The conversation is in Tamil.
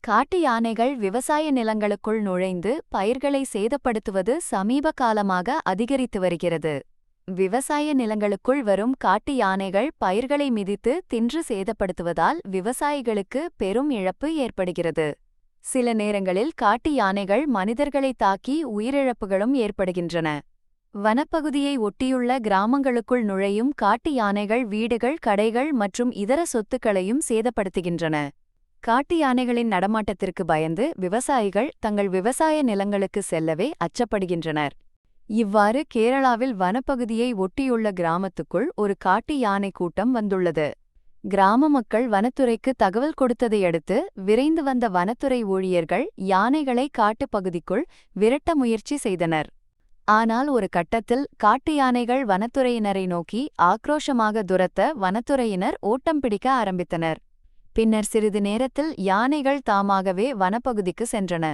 காட்டு யானைகள் விவசாய நிலங்களுக்குள் நுழைந்து பயிர்களை சேதப்படுத்துவது சமீப காலமாக அதிகரித்து வருகிறது. விவசாய நிலங்களுக்குள் வரும் காட்டு யானைகள் பயிர்களை மிதித்து தின்று சேதப்படுத்துவதால் விவசாயிகளுக்கு பெரும் இழப்பு ஏற்படுகிறது. சில நேரங்களில் காட்டு யானைகள் மனிதர்களை தாக்கி உயிரிழப்புகளும் ஏற்படுகின்றன. வனப்பகுதியை ஒட்டியுள்ள கிராமங்களுக்குள் நுழையும் காட்டு யானைகள் வீடுகள், கடைகள் மற்றும் இதர சொத்துக்களையும் சேதப்படுத்துகின்றன. காட்டு யானைகளின் நடமாட்டத்திற்கு பயந்து விவசாயிகள் தங்கள் விவசாய நிலங்களுக்கு செல்லவே அச்சப்படுகின்றனர். இவ்வாறு கேரளாவில் வனப்பகுதியை ஒட்டியுள்ள கிராமத்துக்குள் ஒரு காட்டு யானை கூட்டம் வந்துள்ளது. கிராம மக்கள் வனத்துறைக்கு தகவல் கொடுத்ததையடுத்து விரைந்து வந்த வனத்துறை ஊழியர்கள் யானைகளை காட்டுப் பகுதிக்குள் விரட்ட முயற்சி செய்தனர். ஆனால் ஒரு கட்டத்தில் காட்டு யானைகள் வனத்துறையினரை நோக்கி ஆக்ரோஷமாக துரத்த வனத்துறையினர் ஓட்டம் பிடிக்க ஆரம்பித்தனர். பின்னர் சிறிது நேரத்தில் யானைகள் தாமாகவே வனப்பகுதிக்கு சென்றன.